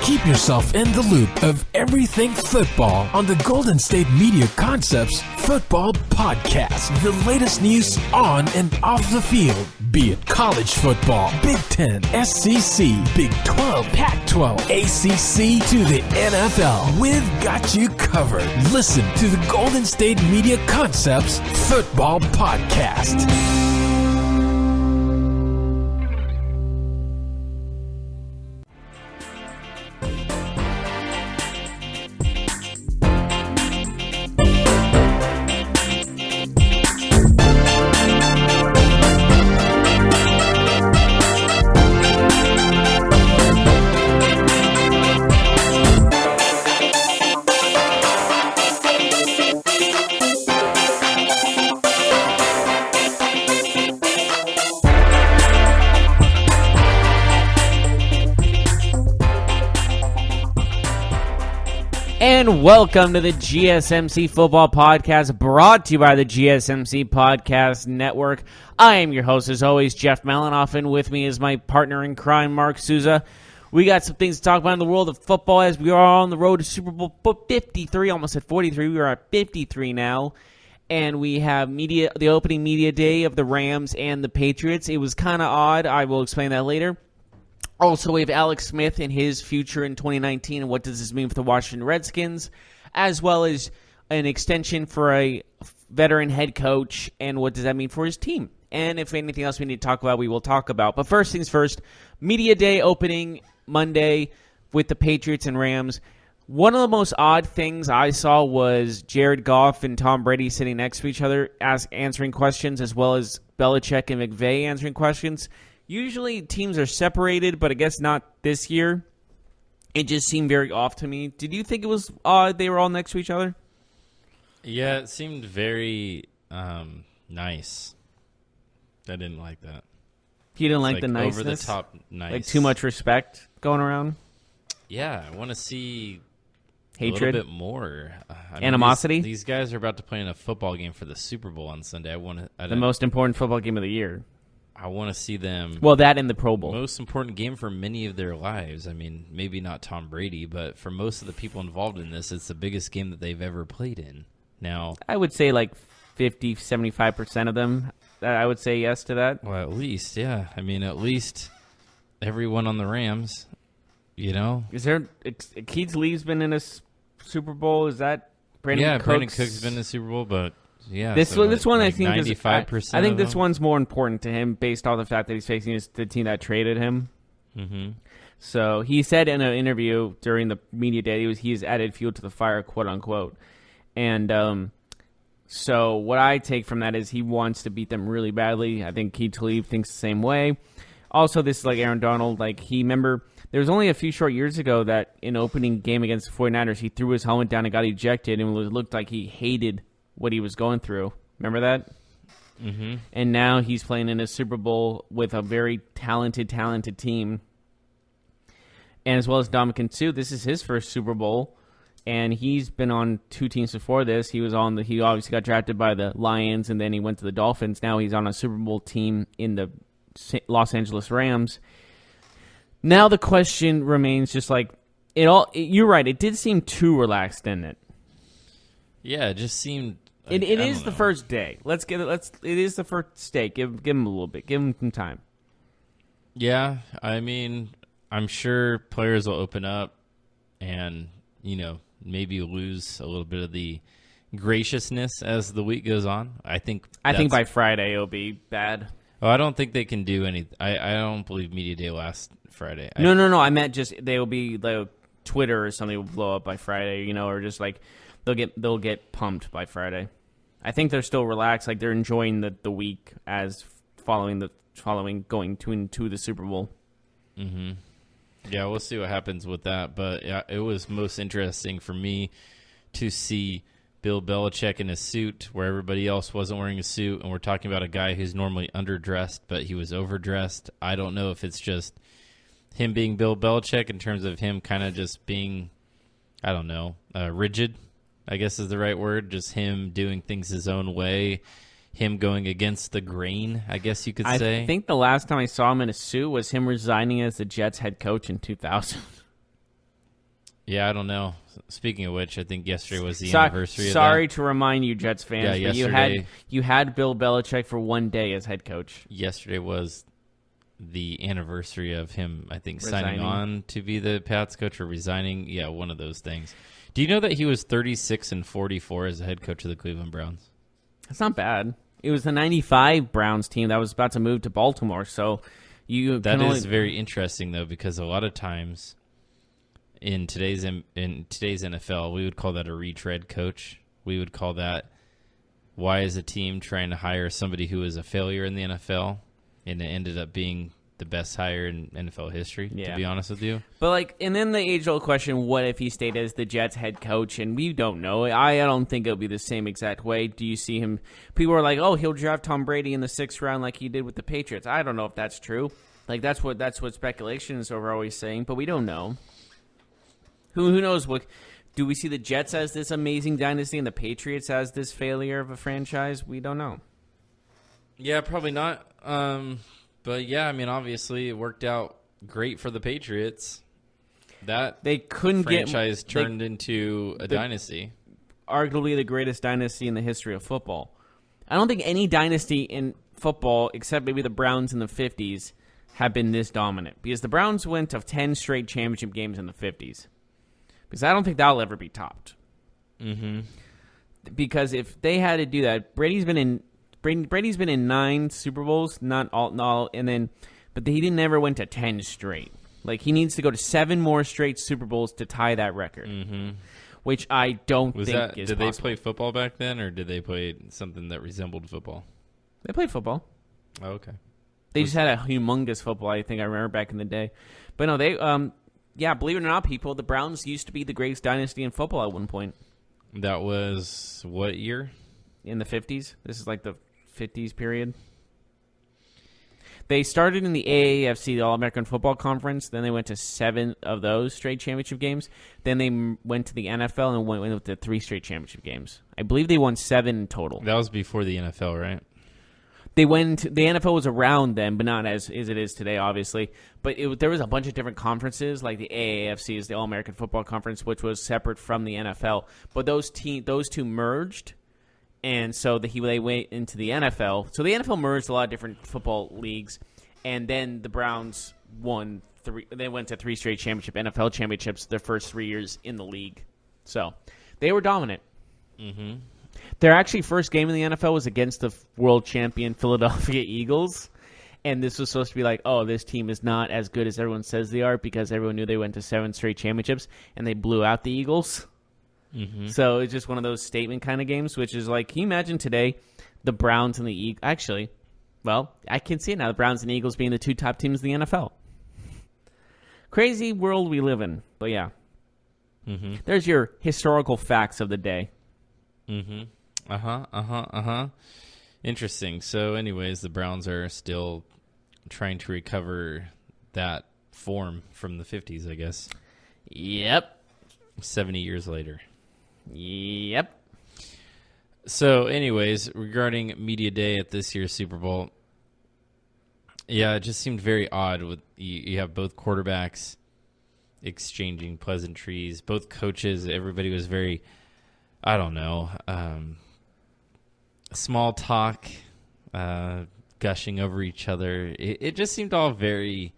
Keep yourself in the loop of everything football on the Golden State Media Concepts Football Podcast. The latest news on and off the field, be it college football, Big Ten, SEC, Big 12, Pac-12, ACC to the NFL. We've got you covered. Listen to the Golden State Media Concepts Football Podcast. And welcome to the GSMC Football Podcast, brought to you by the GSMC Podcast Network. I am your host, as always, Jeff Malinoff, and with me is my partner in crime, Mark Souza. We got some things to talk about in the world of football as we are on the road to Super Bowl 53, almost at 43. We are at 53 now, and we have the opening media day of the Rams and the Patriots. It was kind of odd. I will explain that later. Also, we have Alex Smith and his future in 2019 and what does this mean for the Washington Redskins, as well as an extension for a veteran head coach and what does that mean for his team. And if anything else we need to talk about, we will talk about. But first things first, Media Day opening Monday with the Patriots and Rams. One of the most odd things I saw was Jared Goff and Tom Brady sitting next to each other answering questions, as well as Belichick and McVay answering questions. Usually teams are separated, but I guess not this year. It just seemed very off to me. Did you think it was odd they were all next to each other? Yeah, it seemed very nice. I didn't like that. You didn't like the niceness? Over the top nice. Like too much respect going around? Yeah, I want to see hatred, a little bit more. Animosity? These guys are about to play in a football game for the Super Bowl on Sunday. The most important football game of the year. I want to see them. Well, that and the Pro Bowl. Most important game for many of their lives. I mean, maybe not Tom Brady, but for most of the people involved in this, it's the biggest game that they've ever played in. Now, I would say like 50, 75% of them, I would say yes to that. Well, at least, yeah. I mean, at least everyone on the Rams, you know. Is there Keith Lee's been in a Super Bowl? Is that Brandon Cooks? Yeah, Brandon Cooks been in the Super Bowl, but yeah. This one I think 95%. I think this one's more important to him based on the fact that he's facing the team that traded him. Mm-hmm. So he said in an interview during the media day he's added fuel to the fire, quote unquote. And so what I take from that is he wants to beat them really badly. I think Keith Lee thinks the same way. Also, this is like Aaron Donald. Like there was only a few short years ago that in opening game against the 49ers, he threw his helmet down and got ejected, and it looked like he hated what he was going through. Remember that? Mm-hmm. And now he's playing in a Super Bowl with a very talented team. And as well as Ndamukong Suh, this is his first Super Bowl. And he's been on two teams before this. He obviously got drafted by the Lions, and then he went to the Dolphins. Now he's on a Super Bowl team in the Los Angeles Rams. Now the question remains just like, you're right, it did seem too relaxed, didn't it? Yeah, it just seemed. It is the first day. It is the first day. Give him a little bit. Give him some time. Yeah, I mean, I'm sure players will open up and, maybe lose a little bit of the graciousness as the week goes on. I think by Friday it'll be bad. Oh, I don't think they can do any. I don't believe Media Day last Friday. No. I meant just they'll be like Twitter or something will blow up by Friday, or just like they'll get pumped by Friday. I think they're still relaxed, like they're enjoying the week as following going to the Super Bowl. Mm-hmm. Yeah, we'll see what happens with that. But yeah, it was most interesting for me to see Bill Belichick in a suit where everybody else wasn't wearing a suit, and we're talking about a guy who's normally underdressed, but he was overdressed. I don't know if it's just him being Bill Belichick in terms of him kind of just being, rigid, I guess is the right word. Just him doing things his own way, him going against the grain, I guess you could say. I think the last time I saw him in a suit was him resigning as the Jets head coach in 2000. Yeah, I don't know. Speaking of which, I think yesterday was the anniversary of that. Sorry to remind you, Jets fans, Yeah, but you had Bill Belichick for one day as head coach. Yesterday was the anniversary of him, I think, signing Resigning. on to be the Pats coach or resigning. Yeah, one of those things. Do you know that he was 36-44 as the head coach of the Cleveland Browns? That's not bad. It was the 95 Browns team that was about to move to Baltimore, so That is very interesting, though, because a lot of times in today's NFL, we would call that a retread coach. We would call that, why is a team trying to hire somebody who is a failure in the NFL, and it ended up being the best hire in NFL history, to be honest with you. But, and then the age-old question, what if he stayed as the Jets head coach? And we don't know. I don't think it'll be the same exact way. Do you see him? People are like, oh, he'll draft Tom Brady in the 6th round like he did with the Patriots. I don't know if that's true. That's what speculations are always saying, but we don't know. Who knows? What do we see the Jets as this amazing dynasty and the Patriots as this failure of a franchise? We don't know. Yeah, probably not. But yeah, I mean, obviously, it worked out great for the Patriots. That they couldn't franchise turned into a dynasty, arguably the greatest dynasty in the history of football. I don't think any dynasty in football, except maybe the Browns in the 50s, have been this dominant. Because the Browns went to 10 straight championship games in the 50s. Because I don't think that'll ever be topped. Mm-hmm. Because if they had to do that, Brady's been in 9 Super Bowls, not all, but he didn't ever went to 10 straight. He needs to go to 7 more straight Super Bowls to tie that record, which I don't think is possible. Did they play football back then, or did they play something that resembled football? They played football. Oh, okay. They just had a humongous football, I think I remember back in the day. But no, they, believe it or not, people, the Browns used to be the greatest dynasty in football at one point. That was what year? In the 50s. This is the 50s period. They started in the AAFC, the All-American Football Conference. Then they went to 7 of those straight championship games. Then they went to the NFL and went to 3 straight championship games. I believe they won 7 in total. That was before the NFL, right? The NFL was around then, but not as it is today, obviously. But there was a bunch of different conferences, like the AAFC is the All-American Football Conference, which was separate from the NFL. But those two merged. And so they went into the NFL. So the NFL merged a lot of different football leagues, and then the Browns won 3. They went to 3 straight NFL championships their first 3 years in the league. So they were dominant. Mm-hmm. Their actually first game in the NFL was against the world champion Philadelphia Eagles, and this was supposed to be this team is not as good as everyone says they are because everyone knew they went to 7 straight championships, and they blew out the Eagles. Mm-hmm. So it's just one of those statement kind of games, which is can you imagine today the Browns and the Eagles? Actually, I can see it now. The Browns and Eagles being the 2 top teams in the NFL. Crazy world we live in. But yeah. Mm-hmm. There's your historical facts of the day. Mm-hmm. Interesting. So anyways, the Browns are still trying to recover that form from the 50s, I guess. Yep. 70 years later. Yep. So, anyways, regarding Media Day at this year's Super Bowl, it just seemed very odd. With you have both quarterbacks exchanging pleasantries, both coaches, everybody was very, I don't know, small talk, gushing over each other. It just seemed all very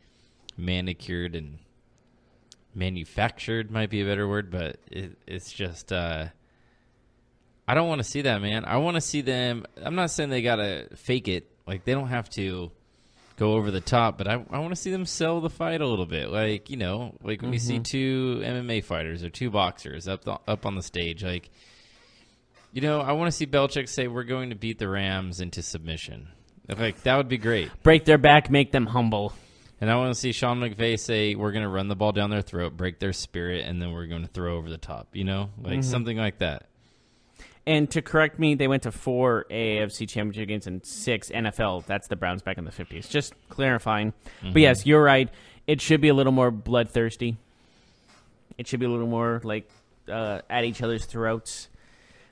manicured and manufactured, might be a better word, but it's just I don't want to see that, man. I want to see them. I'm not saying they gotta fake it, they don't have to go over the top, but I want to see them sell the fight a little bit, when we see 2 MMA fighters or 2 boxers up on the stage, I want to see Belichick say we're going to beat the Rams into submission. That would be great. Break their back, make them humble. And I want to see Sean McVay say, we're going to run the ball down their throat, break their spirit, and then we're going to throw over the top, something like that. And to correct me, they went to 4 AAFC championship games and 6 NFL. That's the Browns back in the 50s. Just clarifying. Mm-hmm. But yes, you're right. It should be a little more bloodthirsty. It should be a little more at each other's throats.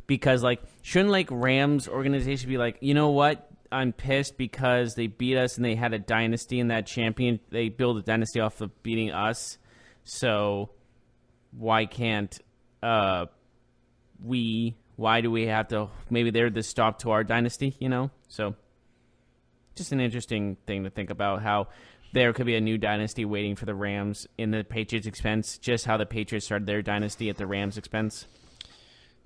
Because shouldn't Rams organization be you know what? I'm pissed because they beat us and they had a dynasty in that champion. They built a dynasty off of beating us. So why can't why do we have to, maybe they're the stop to our dynasty, So just an interesting thing to think about, how there could be a new dynasty waiting for the Rams in the Patriots' expense, just how the Patriots started their dynasty at the Rams' expense.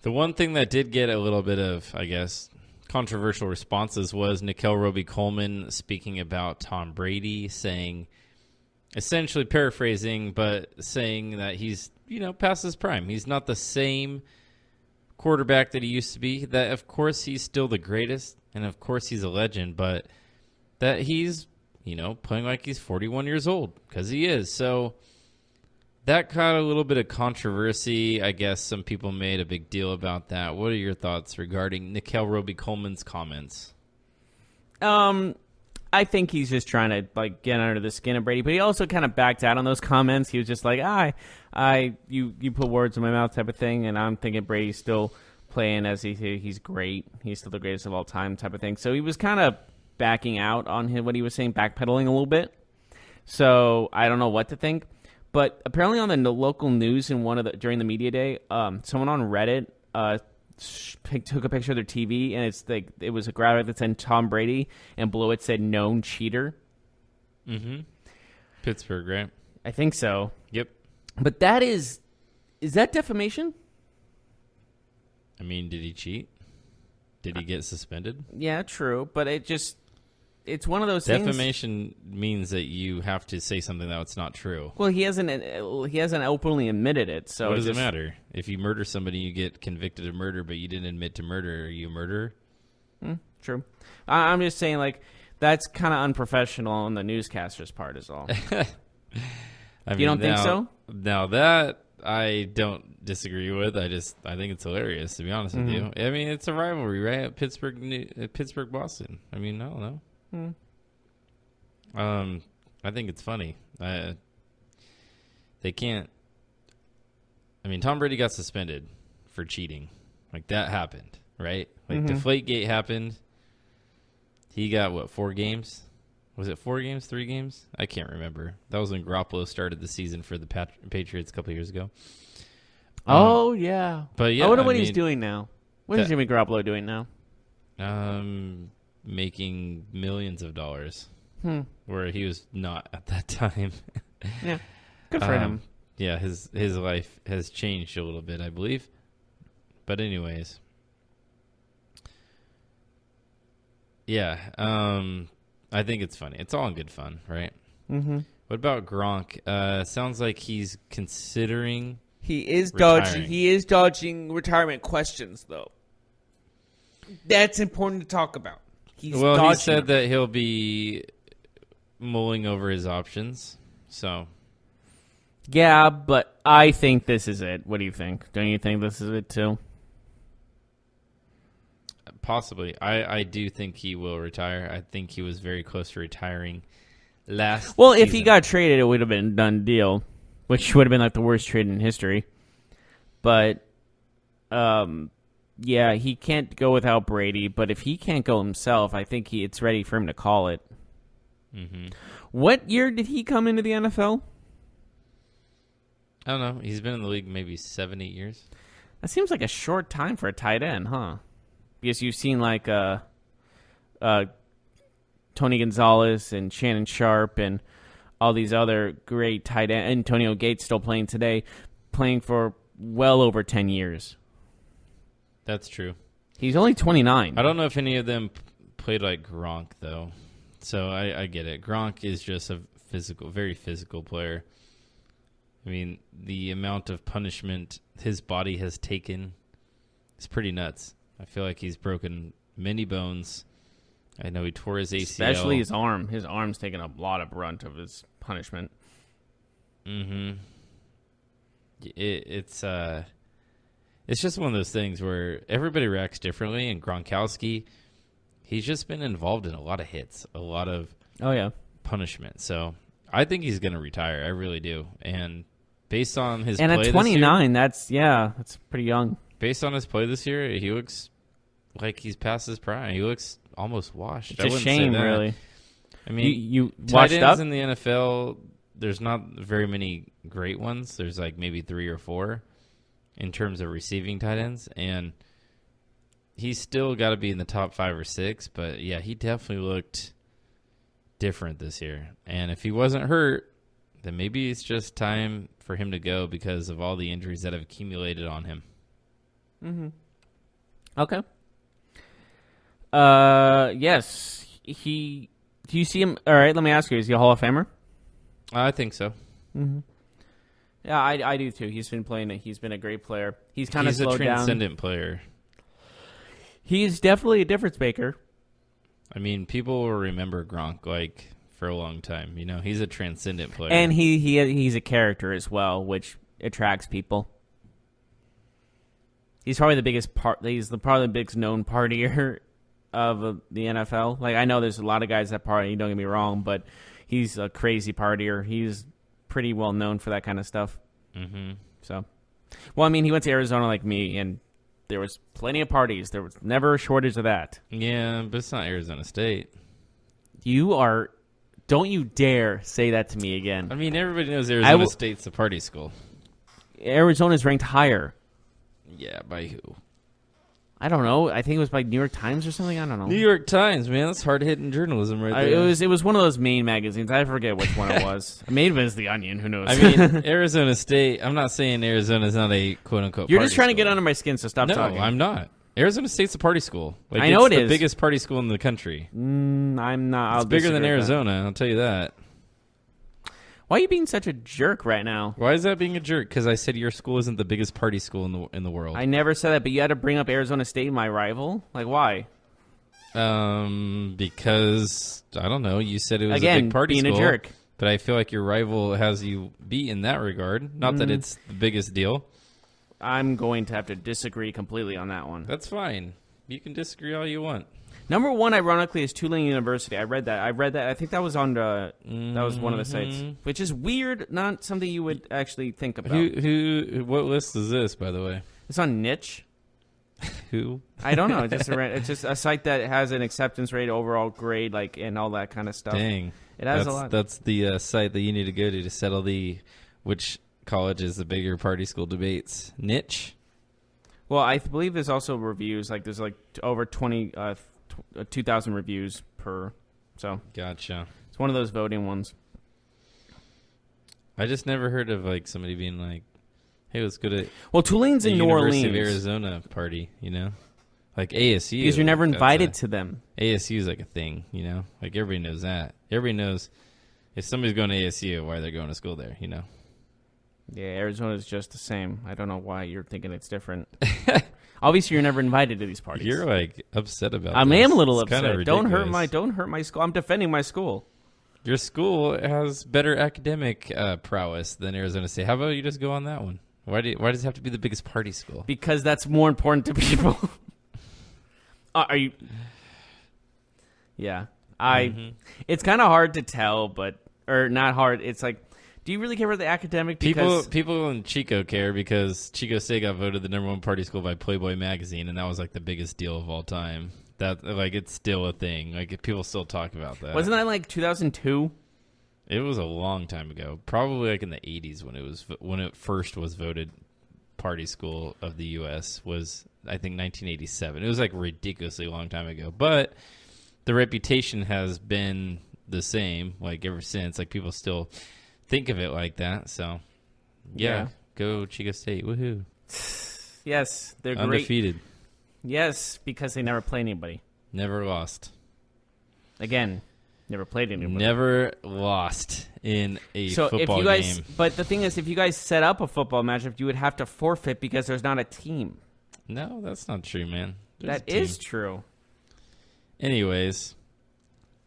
The one thing that did get a little bit of, I guess, controversial responses was Nickel Roby-Coleman speaking about Tom Brady, saying, essentially paraphrasing, but saying that he's, past his prime. He's not the same quarterback that he used to be. That, of course, he's still the greatest, and of course he's a legend, but that he's, playing like he's 41 years old, because he is. So that caught a little bit of controversy. I guess some people made a big deal about that. What are your thoughts regarding Nickel Roby-Coleman's comments? I think he's just trying to get under the skin of Brady, but he also kind of backed out on those comments. He was just like, you put words in my mouth type of thing, and I'm thinking Brady's still playing as he's great. He's still the greatest of all time type of thing. So he was kind of backing out on what he was saying, backpedaling a little bit. So I don't know what to think. But apparently on the local news during the media day, someone on Reddit took a picture of their TV, and it was a graphic that said Tom Brady, and below it said known cheater. Mm-hmm. Pittsburgh, right? I think so. Yep. But is that defamation? I mean, did he cheat? Did he get suspended? Yeah, true. But it's one of those things. Defamation means that you have to say something that's not true. Well, he hasn't openly admitted it. So what does it matter? If you murder somebody, you get convicted of murder, but you didn't admit to murder. Are you a murderer? True. I'm just saying, that's kind of unprofessional on the newscaster's part is all. You don't think so? Now that I don't disagree with. I think it's hilarious, to be honest with you. I mean, it's a rivalry, right? Pittsburgh, Boston. I mean, I don't know. I think it's funny. They can't. I mean, Tom Brady got suspended for cheating. That happened, right? Deflategate happened. He got 4 games? Was it 4 games? 3 games? I can't remember. That was when Garoppolo started the season for the Patriots a couple years ago. Oh yeah, but yeah, I wonder what he's doing now. What is Jimmy Garoppolo doing now? Making millions of dollars, where he was not at that time. Yeah, good for him. Yeah, his life has changed a little bit, I believe. But anyways, yeah, I think it's funny. It's all in good fun, right? Mm-hmm. What about Gronk? Sounds like he's considering. He is retiring. dodging retirement questions, though. That's important to talk about. He said that he'll be mulling over his options. So, yeah, but I think this is it. What do you think? Don't you think this is it too? Possibly. I do think he will retire. I think he was very close to retiring last season. If he got traded, it would have been a done deal, which would have been the worst trade in history. But, yeah, he can't go without Brady. But if he can't go himself, I think it's ready for him to call it. Mm-hmm. What year did he come into the NFL? I don't know. He's been in the league maybe 7-8 years. That seems like a short time for a tight end, huh? Because you've seen Tony Gonzalez and Shannon Sharp and all these other great tight ends. Antonio Gates still playing today, playing for well over 10 years. That's true. He's only 29. I don't know if any of them played like Gronk, though. So I get it. Gronk is just a very physical player. I mean, the amount of punishment his body has taken is pretty nuts. I feel like he's broken many bones. I know he tore his ACL. Especially his arm. His arm's taken a lot of brunt of his punishment. Mm-hmm. It's just one of those things where everybody reacts differently, and Gronkowski, he's just been involved in a lot of hits, a lot of punishment. So I think he's going to retire. I really do. And based on his play at 29, this year, that's pretty young. Based on his play this year, he looks like he's past his prime. He looks almost washed. It's a shame, really. I mean, you tight washed ends up in the NFL there's not very many great ones. There's like maybe 3 or 4 in terms of receiving tight ends, and he's still got to be in the top 5 or 6. But yeah, he definitely looked different this year. And if he wasn't hurt, then maybe it's just time for him to go because of all the injuries that have accumulated on him. Mm-hmm. Okay. Yes. Do you see him? All right, let me ask you, is he a Hall of Famer? I think so. Mm-hmm. Yeah, I do too. He's been playing. He's been a great player. He's kind of slowed down. He's a transcendent player. He's definitely a difference maker. I mean, people will remember Gronk like for a long time. You know, he's a transcendent player, and he's a character as well, which attracts people. He's probably the biggest part. He's probably the biggest known partier of the NFL. Like, I know there's a lot of guys that party. Don't get me wrong, but he's a crazy partier. He's pretty well known for that kind of stuff. Mm-hmm. So, well, I mean, he went to Arizona like me, and there was plenty of parties. There was never a shortage of that. Yeah, but it's not Arizona State. Don't you dare say that to me again. I mean, everybody knows Arizona State's a party school. Arizona's ranked higher. Yeah, by who? I don't know. I think it was by New York Times or something. I don't know. New York Times, man. That's hard-hitting journalism right there. It was one of those main magazines. I forget which one it was. Maybe it was The Onion. Who knows? I mean, Arizona State, I'm not saying Arizona's not a quote-unquote You're party just trying school. to get under my skin, so stop talking. No, I'm not. Arizona State's a party school. Like, I know it's it the is. biggest party school in the country. I'm not. It's bigger than Arizona, I'll tell you that. Why are you being such a jerk right now? Why is that being a jerk? Because I said your school isn't the biggest party school in the world. I never said that, but you had to bring up Arizona State, my rival. Like, why? Because I don't know. You said it was a Again, big party being school, a jerk. but I feel like your rival has you beat in that regard. Not that it's the biggest deal. I'm going to have to disagree completely on that one. That's fine. You can disagree all you want. Number 1, ironically, is Tulane University. I read that. I think that was on that was one of the sites, which is weird. Not something you would actually think about. What list is this, by the way? It's on Niche. Who? I don't know. It's just a site that has an acceptance rate, overall grade, like, and all that kind of stuff. Dang. It has a lot. That's the site that you need to go to settle which college is the bigger party school debates. Niche? Well, I believe there's also reviews. Like, there's like over 2,000 reviews per. So Gotcha. it's one of those voting ones. I just never heard of like somebody being like, "Hey, let's go to." Well, Tulane's in New University Orleans. of Arizona party, you know, like ASU. Because you're never invited to them. ASU is like a thing, you know, like everybody knows that. Everybody knows if somebody's going to ASU, why they're going to school there, you know. Yeah, Arizona's just the same. I don't know why you're thinking it's different. Obviously, you're never invited to these parties. You're like upset about. I this. am a little It's upset. kinda Don't hurt ridiculous. my school. I'm defending my school. Your school has better academic prowess than Arizona State. How about you just go on that one? Why does it have to be the biggest party school? Because that's more important to people. Are you? Yeah, It's kind of hard to tell, or not hard. It's like, do you really care about the academic? Because People in Chico care because Chico State got voted the #1 party school by Playboy magazine, and that was like the biggest deal of all time. That like it's still a thing. Like people still talk about that. Wasn't that like 2002? It was a long time ago, probably like in the 80s when it first was voted party school of the U.S. was I think 1987. It was like ridiculously long time ago, but the reputation has been the same like ever since. Like people still think of it like that. So yeah. Go Chico State, woohoo! Yes, they're great. Undefeated. Yes, because they never play anybody. Never lost. Again, never played anybody. Never lost in a football game. But the thing is, if you guys set up a football matchup, you would have to forfeit because there's not a team. No, that's not true, man. That is true. Anyways,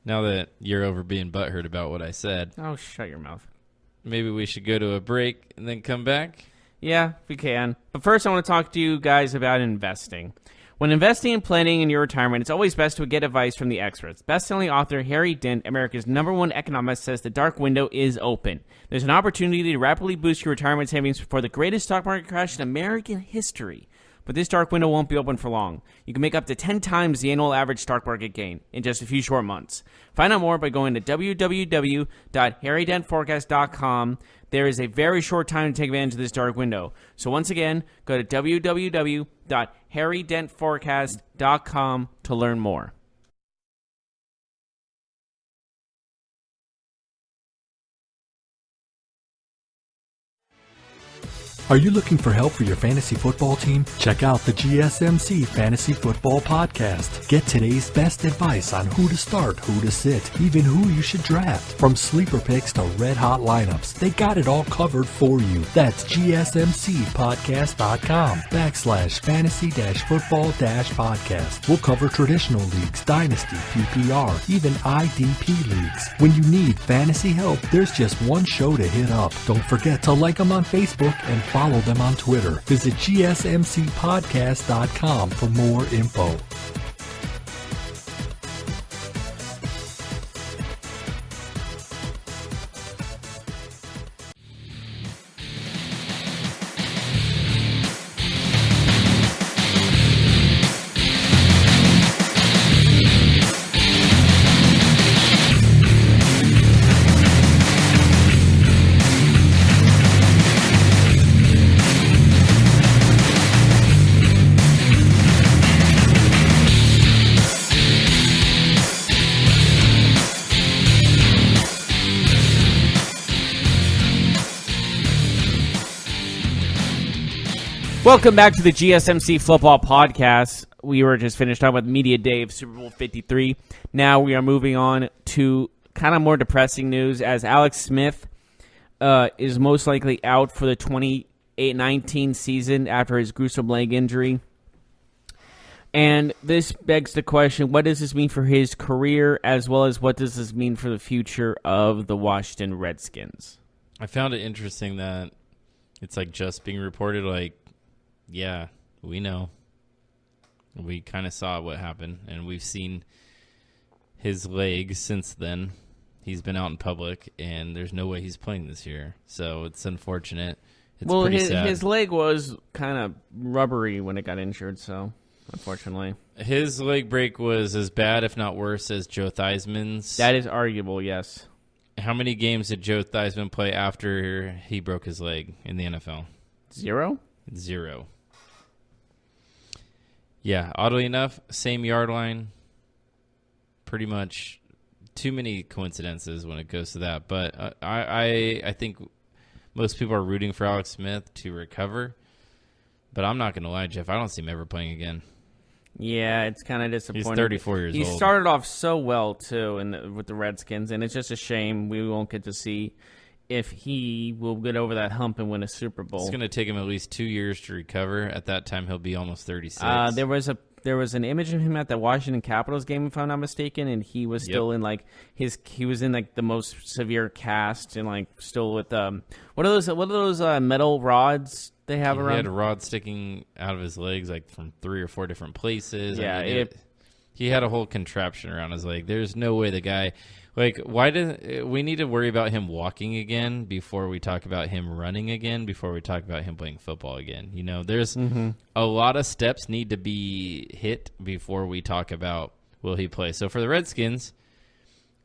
now that you're over being butthurt about what I said, oh, shut your mouth. Maybe we should go to a break and then come back. Yeah, we can. But first, I want to talk to you guys about investing. When investing and planning in your retirement, it's always best to get advice from the experts. Best-selling author Harry Dent, America's #1 economist, says the dark window is open. There's an opportunity to rapidly boost your retirement savings before the greatest stock market crash in American history. but this dark window won't be open for long. You can make up to 10 times the annual average stock market gain in just a few short months. Find out more by going to www.harrydentforecast.com. There is a very short time to take advantage of this dark window. So once again, go to www.harrydentforecast.com to learn more. Are you looking for help for your fantasy football team? Check out the GSMC Fantasy Football Podcast. Get today's best advice on who to start, who to sit, even who you should draft. From sleeper picks to red-hot lineups, they got it all covered for you. That's gsmcpodcast.com/fantasy-football-podcast. We'll cover traditional leagues, dynasty, PPR, even IDP leagues. When you need fantasy help, there's just one show to hit up. Don't forget to like them on Facebook and follow them on Twitter. Visit gsmcpodcast.com for more info. Welcome back to the GSMC Football Podcast. We were just finished talking about the Media Day of Super Bowl 53. Now we are moving on to kind of more depressing news as Alex Smith is most likely out for the 2019 season after his gruesome leg injury. And this begs the question, what does this mean for his career, as well as what does this mean for the future of the Washington Redskins? I found it interesting that it's like just being reported like, yeah, we know. We kind of saw what happened, and we've seen his leg since then. He's been out in public, and there's no way he's playing this year. So it's unfortunate. It's pretty sad. His leg was kind of rubbery when it got injured, so unfortunately. His leg break was as bad, if not worse, as Joe Theismann's. That is arguable, yes. How many games did Joe Theismann play after he broke his leg in the NFL? 0? 0. Yeah, oddly enough, same yard line. Pretty much too many coincidences when it goes to that. But I think most people are rooting for Alex Smith to recover. But I'm not going to lie, Jeff. I don't see him ever playing again. Yeah, it's kind of disappointing. He's 34 years old. He started off so well, too, with the Redskins, and it's just a shame we won't get to see if he will get over that hump and win a Super Bowl. It's going to take him at least 2 years to recover. At that time, he'll be almost 36. There was an image of him at the Washington Capitals game, if I'm not mistaken, and he was still in like he was in like the most severe cast and like still with what are those metal rods they have around? He had a rod sticking out of his legs like from 3 or 4 different places. Yeah, I mean, he had a whole contraption around his leg. There's no way the guy. Like, why do we need to worry about him walking again before we talk about him running again, before we talk about him playing football again? You know, there's a lot of steps need to be hit before we talk about will he play. So for the Redskins,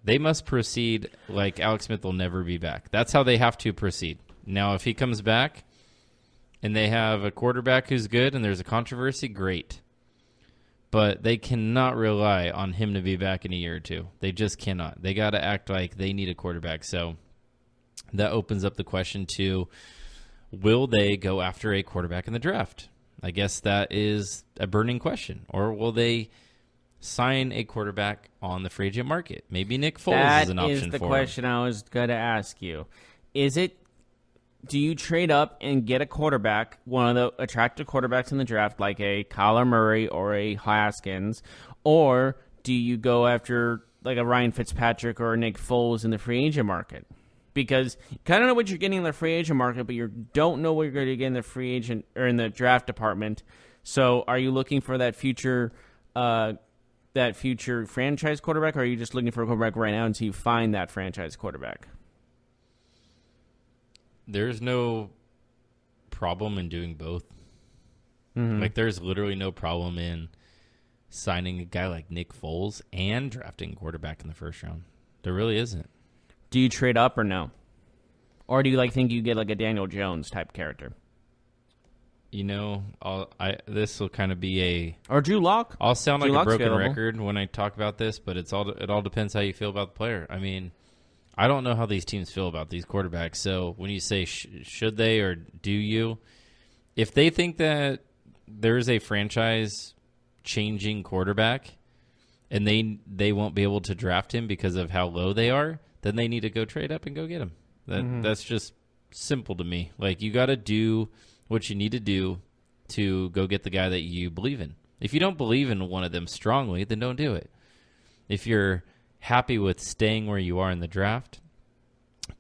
they must proceed like Alex Smith will never be back. That's how they have to proceed. Now, if he comes back and they have a quarterback who's good and there's a controversy, great. But they cannot rely on him to be back in a year or two. They just cannot. They got to act like they need a quarterback. So that opens up the question to, will they go after a quarterback in the draft? I guess that is a burning question. Or will they sign a quarterback on the free agent market? Maybe Nick Foles is an option for him. That is the question I was going to ask you. Do you trade up and get a quarterback, one of the attractive quarterbacks in the draft, like a Kyler Murray or a Haskins, or do you go after like a Ryan Fitzpatrick or a Nick Foles in the free agent market? Because you kind of know what you're getting in the free agent market, but you don't know what you're going to get in the free agent or in the draft department. So, are you looking for that future franchise quarterback, or are you just looking for a quarterback right now until you find that franchise quarterback? There's no problem in doing both. Like, there's literally no problem in signing a guy like Nick Foles and drafting a quarterback in the first round. There really isn't. Do you trade up or no? Or do you think you get like a Daniel Jones type character? This will kind of be or Drew Lock. I'll sound Drew like Lock's a broken available. record when I talk about this, but it all depends how you feel about the player. I mean, I don't know how these teams feel about these quarterbacks. So when you say should they or do you, if they think that there's a franchise-changing quarterback and they won't be able to draft him because of how low they are, then they need to go trade up and go get him. That's just simple to me. Like, you got to do what you need to do to go get the guy that you believe in. If you don't believe in one of them strongly, then don't do it. If you're happy with staying where you are in the draft,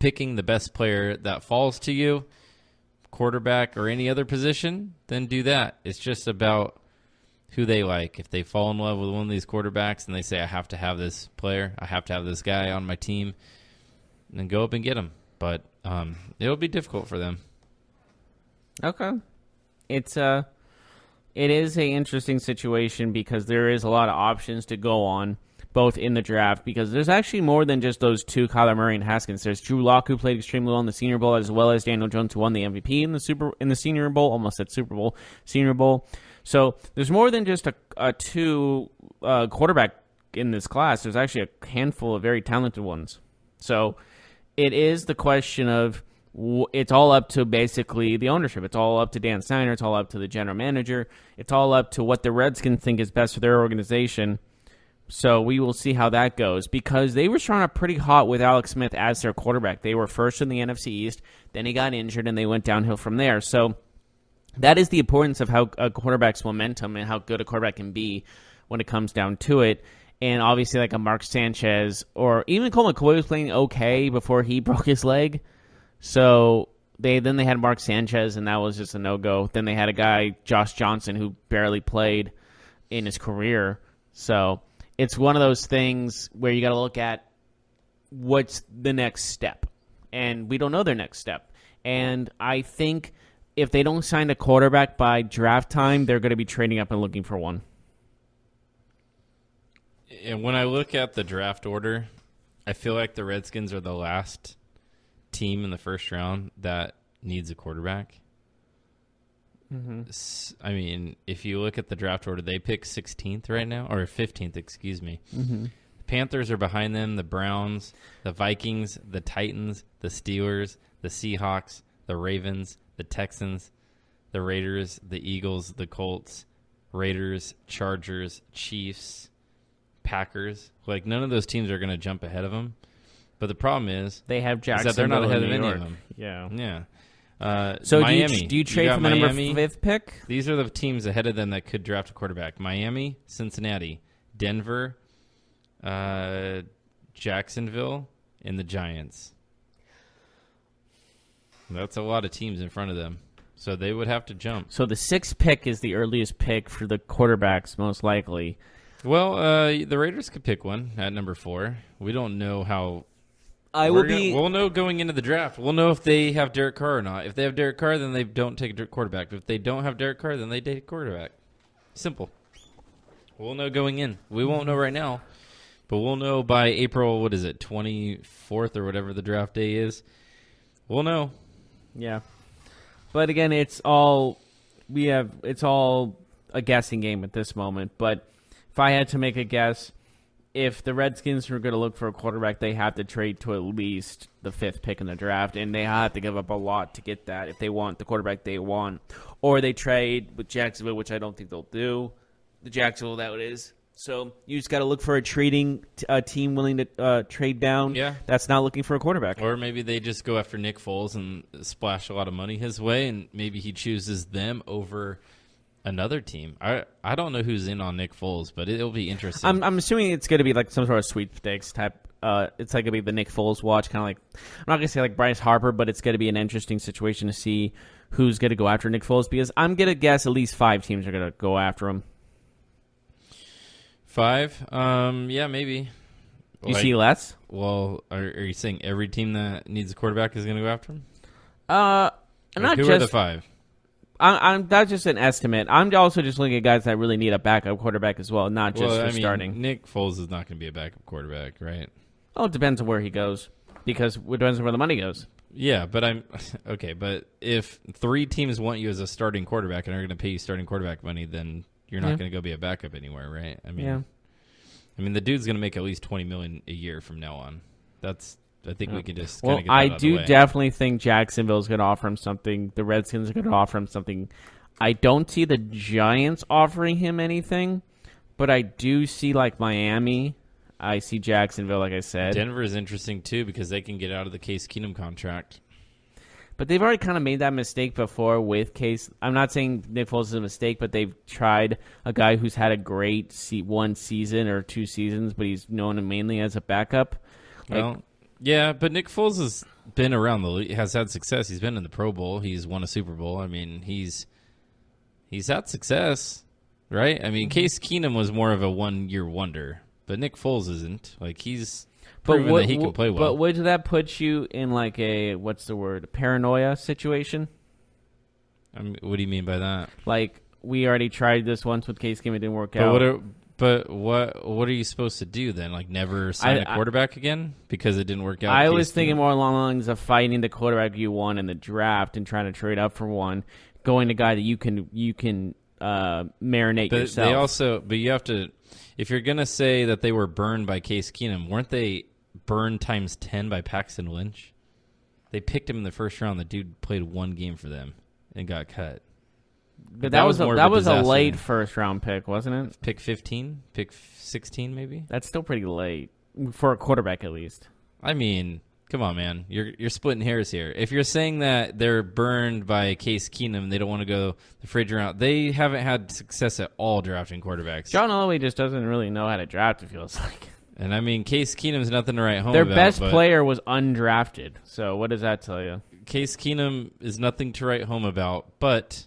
picking the best player that falls to you, quarterback or any other position, then do that. It's just about who they like. If they fall in love with one of these quarterbacks and they say, I have to have this player, I have to have this guy on my team, then go up and get him. But it'll be difficult for them. Okay. It is a interesting situation because there is a lot of options to go on, both in the draft, because there's actually more than just those two, Kyler Murray and Haskins. There's Drew Lock, who played extremely well in the Senior Bowl, as well as Daniel Jones, who won the MVP in the Senior Bowl, almost said Super Bowl, Senior Bowl. So there's more than just a two quarterback in this class. There's actually a handful of very talented ones. So it is the question of, it's all up to basically the ownership. It's all up to Dan Snyder. It's all up to the general manager. It's all up to what the Redskins think is best for their organization. So we will see how that goes, because they were starting out pretty hot with Alex Smith as their quarterback. They were first in the NFC East. Then he got injured, and they went downhill from there. So that is the importance of how a quarterback's momentum and how good a quarterback can be when it comes down to it. And obviously, like a Mark Sanchez or even Cole McCoy was playing okay before he broke his leg. So they had Mark Sanchez, and that was just a no-go. Then they had a guy, Josh Johnson, who barely played in his career. So it's one of those things where you got to look at what's the next step. And we don't know their next step. And I think if they don't sign a quarterback by draft time, they're going to be trading up and looking for one. And when I look at the draft order, I feel like the Redskins are the last team in the first round that needs a quarterback. I mean, if you look at the draft order, they pick 16th right now, or 15th, excuse me. The Panthers are behind them, the Browns, the Vikings, the Titans, the Steelers, the Seahawks, the Ravens, the Texans, the Raiders, the Eagles, the Colts, Raiders, Chargers, Chiefs, Packers. Like, none of those teams are going to jump ahead of them. But the problem is they have Jacksonville, that they're not ahead of New any York. of them. Yeah. So Miami. Do you trade for the number 5th pick? These are the teams ahead of them that could draft a quarterback. Miami, Cincinnati, Denver, Jacksonville, and the Giants. That's a lot of teams in front of them. So they would have to jump. So the 6th pick is the earliest pick for the quarterbacks, most likely. Well, the Raiders could pick one at number 4. We don't know how. We'll know going into the draft. We'll know if they have Derek Carr or not. If they have Derek Carr, then they don't take a quarterback. If they don't have Derek Carr, then they take a quarterback. Simple. We'll know going in. We won't know right now, but we'll know by April, 24th or whatever the draft day is. We'll know. Yeah. But again, it's all a guessing game at this moment. But if I had to make a guess, if the Redskins were going to look for a quarterback, they have to trade to at least the 5th pick in the draft, and they have to give up a lot to get that if they want the quarterback they want. Or they trade with Jacksonville, which I don't think they'll do. The Jacksonville, that is. So you just got to look for a team willing to trade down. Yeah. That's not looking for a quarterback. Or maybe they just go after Nick Foles and splash a lot of money his way, and maybe he chooses them over another team. I don't know who's in on Nick Foles, but it'll be interesting. I'm assuming it's going to be like some sort of sweepstakes type. It's like going to be the Nick Foles watch, kind of like, I'm not going to say like Bryce Harper, but it's going to be an interesting situation to see who's going to go after Nick Foles, because I'm going to guess at least 5 teams are going to go after him. 5? Yeah, maybe. You see less? Well, are you saying every team that needs a quarterback is going to go after him? Not who just are the 5? That's just an estimate. I'm also just looking at guys that really need a backup quarterback as well, not just for starting. Nick Foles is not going to be a backup quarterback, right? Oh, it depends on where he goes, because it depends on where the money goes. Yeah, but okay. But if 3 teams want you as a starting quarterback and are going to pay you starting quarterback money, then you're not going to go be a backup anywhere, right? I mean, the dude's going to make at least $20 million a year from now on. I think we can just kind of get that out of the way. Definitely think Jacksonville's going to offer him something. The Redskins are going to offer him something. I don't see the Giants offering him anything, but I do see like Miami. I see Jacksonville, like I said. Denver is interesting too because they can get out of the Case Keenum contract. But they've already kind of made that mistake before with Case. I'm not saying Nick Foles is a mistake, but they've tried a guy who's had a great 1 season or 2 seasons, but he's known mainly as a backup. Well, yeah, but Nick Foles has been around the league, has had success. He's been in the Pro Bowl. He's won a Super Bowl. I mean, he's had success, right? I mean, Case Keenum was more of a 1-year wonder, but Nick Foles isn't. Like, he's proven that he can play well. But would that put you in like a, paranoia situation? I mean, what do you mean by that? Like, we already tried this once with Case Keenum, it didn't work out. But what are you supposed to do then? Like never sign a quarterback again because it didn't work out? I was thinking more along the lines of fighting the quarterback you won in the draft and trying to trade up for one, going to a guy that you can marinate yourself. But you have to, if you're gonna say that they were burned by Case Keenum, weren't they burned times 10 by Paxton Lynch? They picked him in the first round. The dude played 1 game for them and got cut. But that was a late first round pick, wasn't it? Pick 15, pick 16, maybe. That's still pretty late for a quarterback, at least. I mean, come on, man. You're splitting hairs here. If you're saying that they're burned by Case Keenum, they don't want to go the fridge round. They haven't had success at all drafting quarterbacks. John Elway just doesn't really know how to draft. It feels like. And I mean, Case Keenum's nothing to write home about. Their best player was undrafted. So what does that tell you? Case Keenum is nothing to write home about, but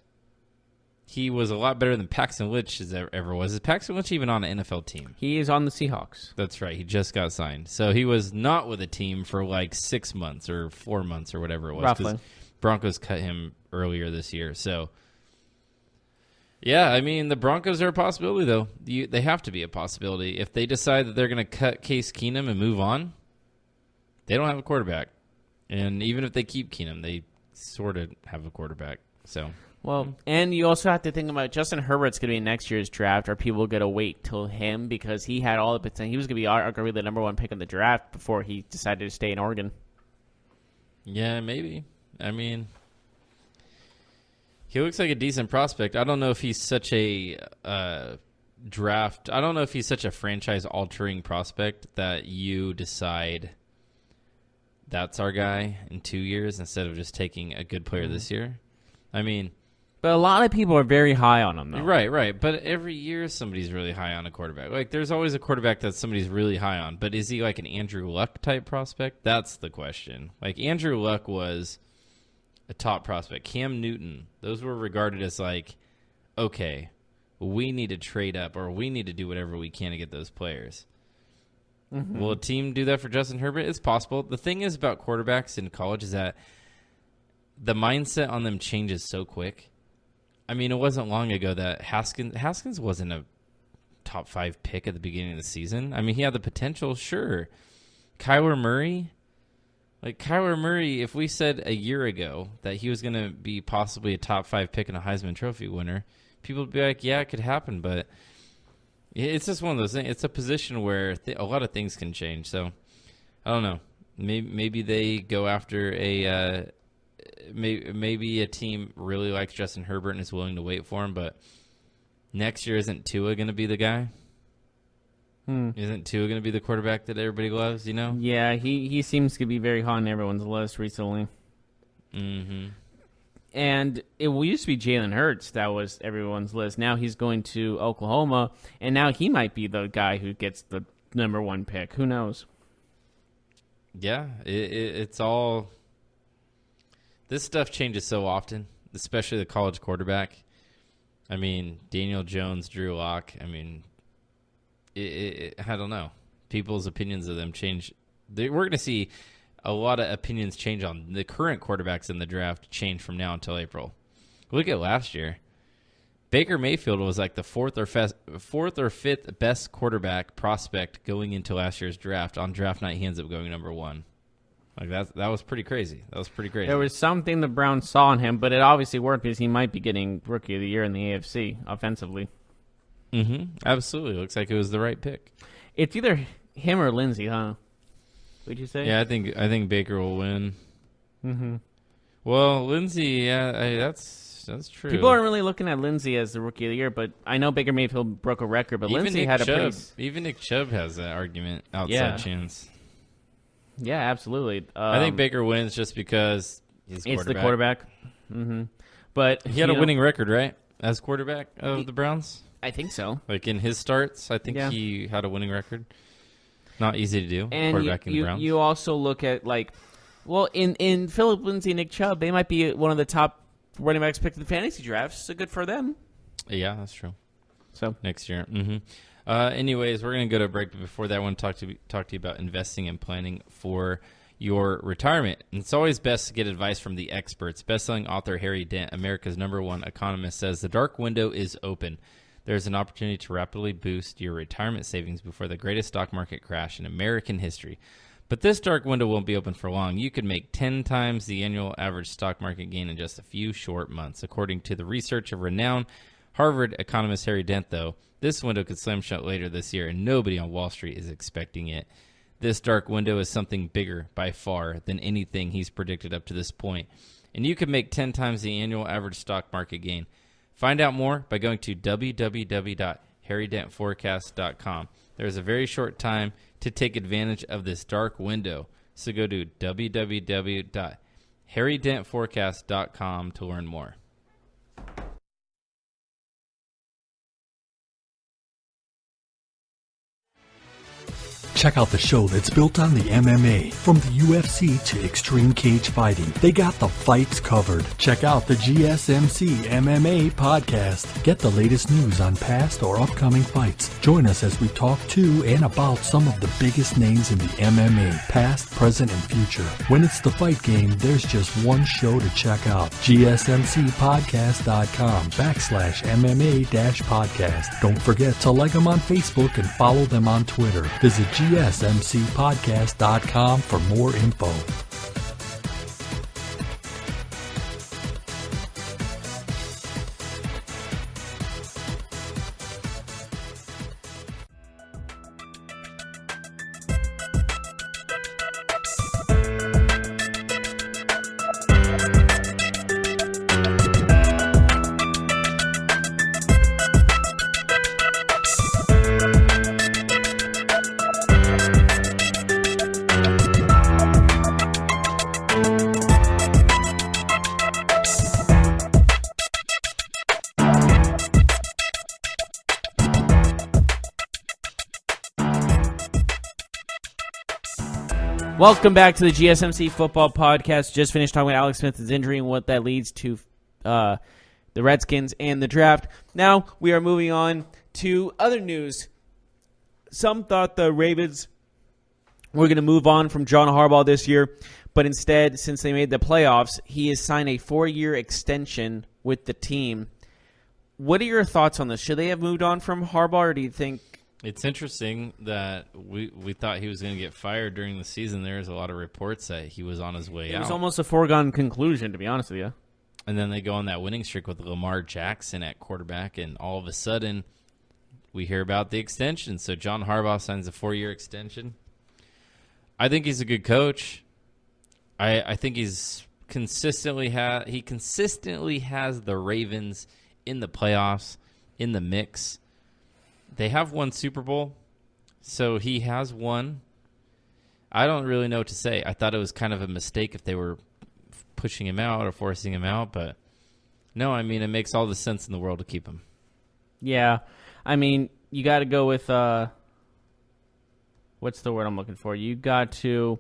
he was a lot better than Paxton Lynch ever was. Is Paxton Lynch even on an NFL team? He is on the Seahawks. That's right. He just got signed. So he was not with a team for like 6 months or 4 months or whatever it was. Roughly. Broncos cut him earlier this year. So, yeah, I mean, the Broncos are a possibility, though. They have to be a possibility. If they decide that they're going to cut Case Keenum and move on, they don't have a quarterback. And even if they keep Keenum, they sort of have a quarterback. So... Well, and you also have to think about Justin Herbert's going to be in next year's draft. Are people going to wait till him because he had all the potential? He was going to be arguably the number 1 pick in the draft before he decided to stay in Oregon. Yeah, maybe. I mean, he looks like a decent prospect. I don't know if he's such a draft. I don't know if he's such a franchise-altering prospect that you decide that's our guy in 2 years instead of just taking a good player this year. I mean... But a lot of people are very high on him, though. Right. But every year somebody's really high on a quarterback. Like, there's always a quarterback that somebody's really high on. But is he like an Andrew Luck type prospect? That's the question. Like, Andrew Luck was a top prospect. Cam Newton, those were regarded as like, okay, we need to trade up or we need to do whatever we can to get those players. Mm-hmm. Will a team do that for Justin Herbert? It's possible. The thing is about quarterbacks in college is that the mindset on them changes so quick. I mean, it wasn't long ago that Haskins wasn't a top 5 pick at the beginning of the season. I mean, he had the potential, sure. Kyler Murray, if we said a year ago that he was going to be possibly a top 5 pick and a Heisman Trophy winner, people would be like, yeah, it could happen, but it's just one of those things. It's a position where a lot of things can change. So, I don't know. Maybe they go after maybe a team really likes Justin Herbert and is willing to wait for him, but next year isn't Tua going to be the guy? Isn't Tua going to be the quarterback that everybody loves, you know? Yeah, he seems to be very high on everyone's list recently. Mm-hmm. And it used to be Jalen Hurts that was everyone's list. Now he's going to Oklahoma, and now he might be the guy who gets the number 1 pick. Who knows? Yeah, it's all... This stuff changes so often, especially the college quarterback. I mean, Daniel Jones, Drew Lock. I mean, I don't know. People's opinions of them change. We're going to see a lot of opinions change on the current quarterbacks in the draft change from now until April. Look at last year. Baker Mayfield was like the fourth or fifth best quarterback prospect going into last year's draft. On draft night, he ends up going number 1. Like that was pretty crazy. There was something the Browns saw in him, but it obviously worked because he might be getting Rookie of the Year in the AFC offensively. Absolutely. Looks like it was the right pick. It's either him or Lindsey, huh? Would you say? Yeah, I think Baker will win. Well, Lindsey, that's true. People aren't really looking at Lindsey as the Rookie of the Year, but I know Baker Mayfield broke a record, but Lindsey had a pretty... Even Nick Chubb has that argument outside chance. Yeah, absolutely. I think Baker wins just because he's quarterback. It's the quarterback. But he had a winning record, right? As quarterback of the Browns? I think so. Like in his starts, I think he had a winning record. Not easy to do, and quarterbacking the Browns. You also look at, in Phillip Lindsay and Nick Chubb, they might be one of the top running backs picked in the fantasy drafts, so good for them. Yeah, that's true. So next year. Anyways, we're going to go to a break, but before that, I want to talk to you about investing and planning for your retirement. And it's always best to get advice from the experts. Best-selling author Harry Dent, America's #1 economist, says the dark window is open. There's an opportunity to rapidly boost your retirement savings before the greatest stock market crash in American history. But this dark window won't be open for long. You could make 10 times the annual average stock market gain in just a few short months. According to the research of renowned Harvard economist Harry Dent, though, this window could slam shut later this year, and nobody on Wall Street is expecting it. This dark window is something bigger by far than anything he's predicted up to this point. And you could make 10 times the annual average stock market gain. Find out more by going to www.harrydentforecast.com. There's a very short time to take advantage of this dark window. So go to www.harrydentforecast.com to learn more. Check out the show that's built on the MMA. From the UFC to extreme cage fighting, they got the fights covered. Check out the GSMC MMA podcast. Get the latest news on past or upcoming fights. Join us as we talk to and about some of the biggest names in the MMA, past, present, and future. When it's the fight game, there's just one show to check out. GSMCpodcast.com/MMA-podcast. Don't forget to like them on Facebook and follow them on Twitter. Visit GSMCpodcast.com for more info. welcome back to the GSMC Football Podcast. Just finished talking about Alex Smith's injury and what that leads to the Redskins and the draft. Now we are moving on to other news. Some thought the Ravens were going to move on from John Harbaugh this year, but instead, since they made the playoffs, he has signed a 4-year extension with the team. What are your thoughts on this? Should they have moved on from Harbaugh, or do you think... It's interesting that we thought he was going to get fired during the season. There's a lot of reports that he was on his way out. It was almost a foregone conclusion, to be honest with you. And then they go on that winning streak with Lamar Jackson at quarterback, and all of a sudden we hear about the extension. So John Harbaugh signs a 4-year extension. I think he's a good coach. I think he's consistently has the Ravens in the playoffs, in the mix. They have won Super Bowl, so he has won. I don't really know what to say. I thought it was kind of a mistake if they were pushing him out or forcing him out, but no, I mean, it makes all the sense in the world to keep him. Yeah, I mean, you got to go with, what's the word I'm looking for? You got to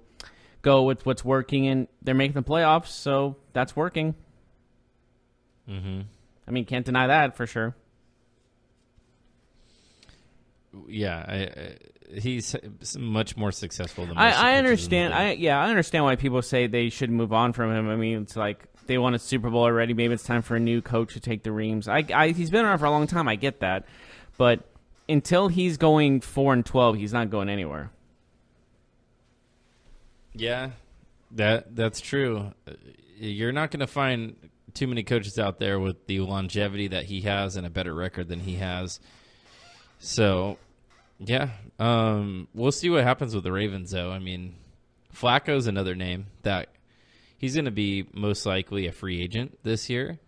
go with what's working, and they're making the playoffs, so that's working. Mm-hmm. I mean, can't deny that for sure. Yeah, he's much more successful than most I coaches understand. in the league. I understand why people say they should move on from him. I mean, it's like they won a Super Bowl already. Maybe it's time for a new coach to take the reins. He's been around for a long time. I get that. But until he's going 4-12, he's not going anywhere. Yeah, that's true. You're not going to find too many coaches out there with the longevity that he has and a better record than he has. So, yeah, we'll see what happens with the Ravens, though. I mean, Flacco's another name that he's going to be most likely a free agent this year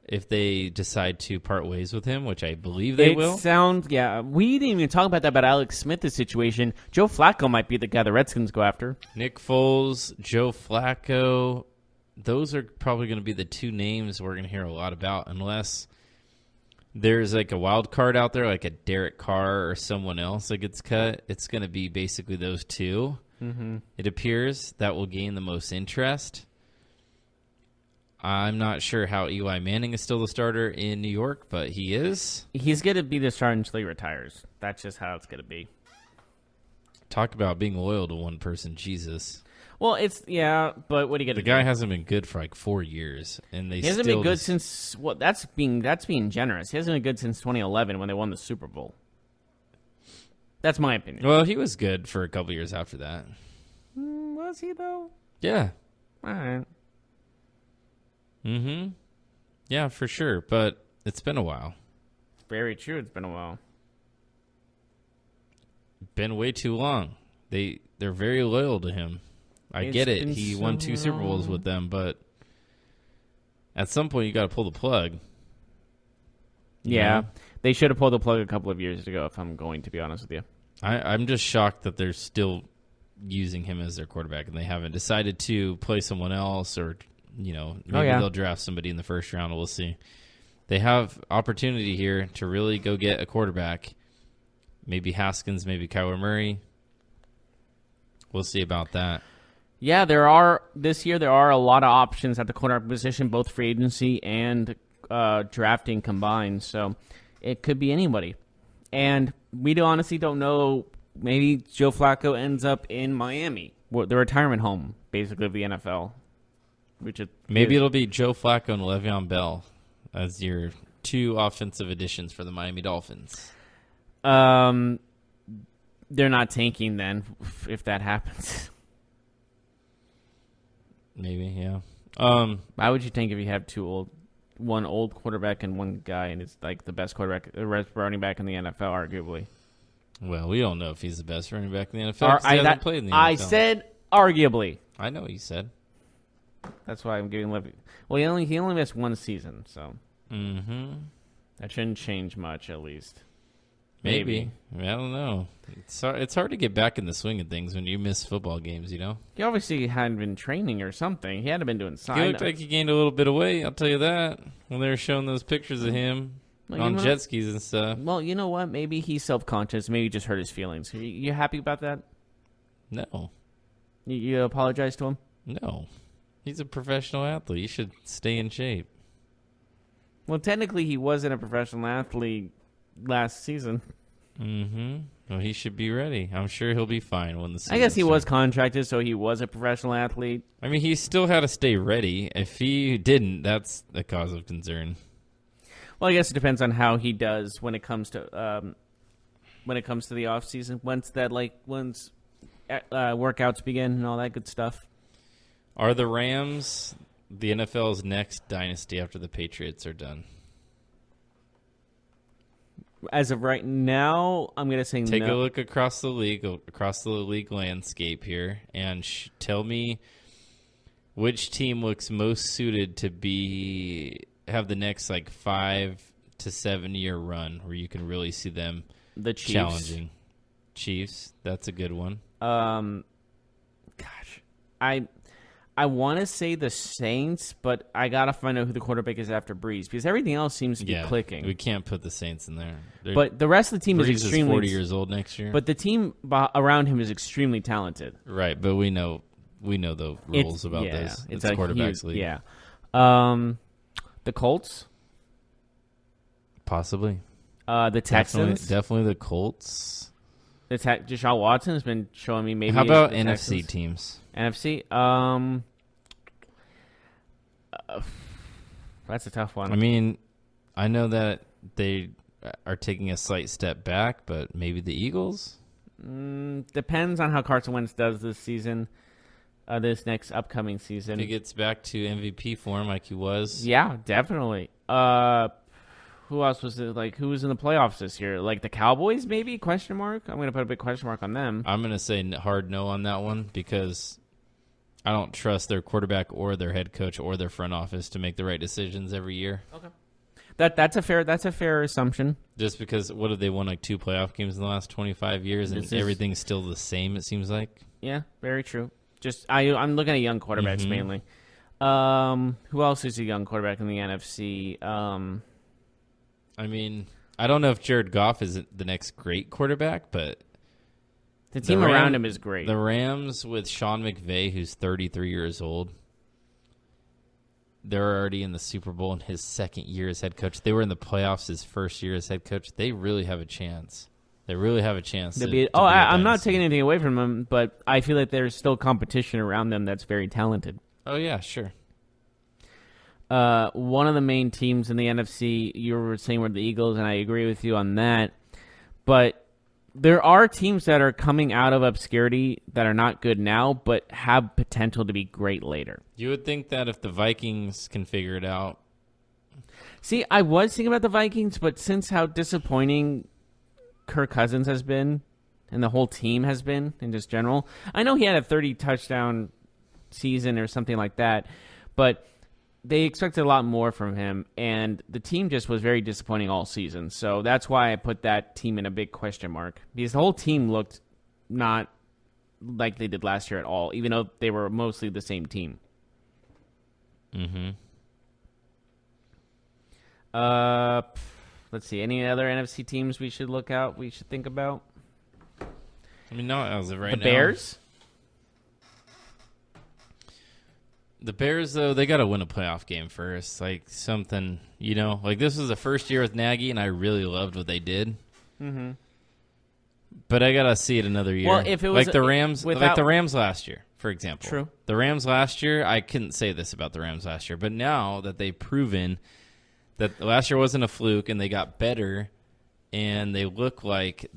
if they decide to part ways with him, which I believe they will. We didn't even talk about that about Alex Smith's situation. Joe Flacco might be the guy the Redskins go after. Nick Foles, Joe Flacco, those are probably going to be the two names we're going to hear a lot about unless there's like a wild card out there, like a Derek Carr or someone else that gets cut. It's going to be basically those two. Mm-hmm. It appears that will gain the most interest. I'm not sure how Eli Manning is still the starter in New York, but he is. He's going to be the starter until he retires. That's just how it's going to be. Talk about being loyal to one person, Jesus. Well, but what do you get? The guy hasn't been good for like 4 years, and he hasn't been good since. Well, that's being generous. He hasn't been good since 2011 when they won the Super Bowl. That's my opinion. Well, he was good for a couple years after that. Was he though? Yeah. All right. Mm-hmm. Yeah, for sure. But it's been a while. Very true. It's been a while. Been way too long. They're very loyal to him. I get it. He won 2 Super Bowls with them, but at some point you got to pull the plug. Yeah. know? They should have pulled the plug a couple of years ago, if I'm going to be honest with you. I'm just shocked that they're still using him as their quarterback and they haven't decided to play someone else or, maybe they'll draft somebody in the first round. We'll see. They have opportunity here to really go get a quarterback. Maybe Haskins, maybe Kyler Murray. We'll see about that. Yeah, this year there are a lot of options at the quarterback position, both free agency and drafting combined. So it could be anybody. And we honestly don't know. Maybe Joe Flacco ends up in Miami, the retirement home, basically, of the NFL. Maybe it'll be Joe Flacco and Le'Veon Bell as your 2 offensive additions for the Miami Dolphins. They're not tanking then, if that happens. Maybe, yeah. Why would you tank if you have one old quarterback and one guy, and it's like the best running back in the NFL, arguably? Well, we don't know if he's the best running back in the NFL. He hasn't played in the NFL. I said arguably. I know what you said. That's why I'm giving Levy. Well, he only missed 1 season, so that shouldn't change much, at least. Maybe. I don't know. It's hard to get back in the swing of things when you miss football games, He obviously hadn't been training or something. He hadn't been doing He looked like he gained a little bit of weight, I'll tell you that, when they were showing those pictures of him on jet skis and stuff. Well, you know what? Maybe he's self-conscious. Maybe he just hurt his feelings. You happy about that? No. You apologize to him? No. He's a professional athlete. You should stay in shape. Well, technically, he wasn't a professional athlete last season. Well, he should be ready. I'm sure he'll be fine when the season I guess he starts. was contracted, so he was a professional athlete. I mean, he still had to stay ready. If he didn't, that's a cause of concern. Well, I guess it depends on how he does when it comes to the off season. Once workouts begin and all that good stuff. Are the Rams the NFL's next dynasty after the Patriots are done? As of right now, I'm going to say no. Take a look across the league landscape here, and tell me which team looks most suited to have the next 5 to 7 year run where you can really see them challenging. Chiefs, that's a good one. I want to say the Saints, but I got to find out who the quarterback is after Breeze because everything else seems to be clicking. We can't put the Saints in there. But the rest of the team Breeze is extremely 40 years old next year. But the team around him is extremely talented. Right, but we know the rules about this. It's a quarterback's league. Yeah. The Colts? Possibly. The Texans? Definitely the Colts. Deshaun Watson has been showing me maybe. How about NFC teams? NFC? That's a tough one. I mean, I know that they are taking a slight step back, but maybe the Eagles? Depends on how Carson Wentz does this season, this next upcoming season. If he gets back to MVP form like he was. Yeah, definitely. Who else was it? Like, who was in the playoffs this year? Like the Cowboys, maybe? Question mark. I'm going to put a big question mark on them. I'm going to say hard no on that one because I don't trust their quarterback or their head coach or their front office to make the right decisions every year. Okay. That's a fair assumption. Just because what have they won, like 2 playoff games in the last 25 years, and everything's still the same, it seems like. Yeah, very true. Just I'm looking at young quarterbacks mainly. Who else is a young quarterback in the NFC? I mean, I don't know if Jared Goff is the next great quarterback, but the team around him is great. The Rams with Sean McVay, who's 33 years old, they're already in the Super Bowl in his second year as head coach. They were in the playoffs his first year as head coach. They really have a chance. They really have a chance. I'm not taking anything away from them, but I feel like there's still competition around them that's very talented. Oh, yeah, sure. One of the main teams in the NFC, you were saying were the Eagles, and I agree with you on that. But there are teams that are coming out of obscurity that are not good now, but have potential to be great later. You would think that if the Vikings can figure it out. See, I was thinking about the Vikings, but since how disappointing Kirk Cousins has been, and the whole team has been in just general, I know he had a 30-touchdown season or something like that, but they expected a lot more from him, and the team just was very disappointing all season. So that's why I put that team in a big question mark, because the whole team looked not like they did last year at all, even though they were mostly the same team. Let's see. Any other NFC teams we should look out? We should think about? I mean, not as of right now. The Bears? The Bears, though, they got to win a playoff game first. Like something, like this was the first year with Nagy, and I really loved what they did. But I got to see it another year. Well, if it was like the Rams last year, for example. True. The Rams last year, I couldn't say this about the Rams last year, but now that they've proven that last year wasn't a fluke and they got better and they look like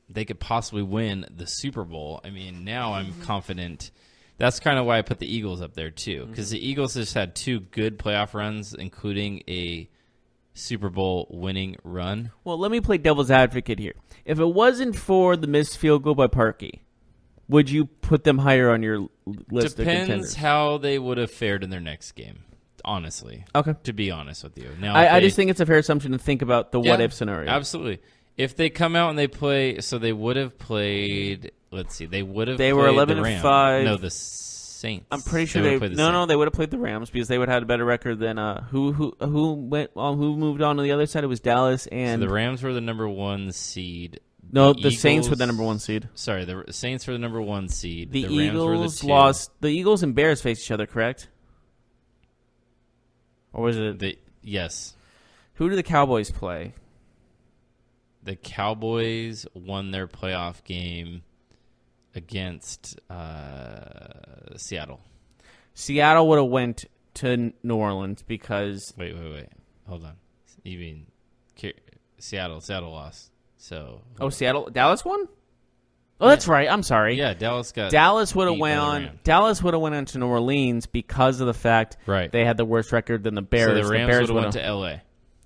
they could possibly win the Super Bowl, I mean, now I'm confident. That's kind of why I put the Eagles up there, too, because the Eagles just had 2 good playoff runs, including a Super Bowl winning run. Well, let me play devil's advocate here. If it wasn't for the missed field goal by Parkey, would you put them higher on your list of contenders? Depends how they would have fared in their next game, honestly. Okay. To be honest with you. Now, I just think it's a fair assumption to think about the what-if scenario. Absolutely. If they come out and they play, so they would have played... Let's see. They were 11-5. No, the Saints. I'm pretty sure they would have played the Rams because they would have had a better record than who moved on to the other side. It was Dallas and so the Rams were the number 1 seed. No, the Saints were the number 1 seed. Sorry, the Saints were the number 1 seed. The Rams Eagles were the 2. lost. The Eagles and Bears faced each other, correct? Or was it? Yes. Who did the Cowboys play? The Cowboys won their playoff game against Seattle. Seattle would have went to New Orleans because... Wait. Hold on. You mean Seattle lost. So. Oh, Seattle? Dallas won? Oh, that's right. I'm sorry. Yeah, Dallas would have went on to New Orleans because of the fact they had the worst record than the Bears. So the Rams would have went to L.A.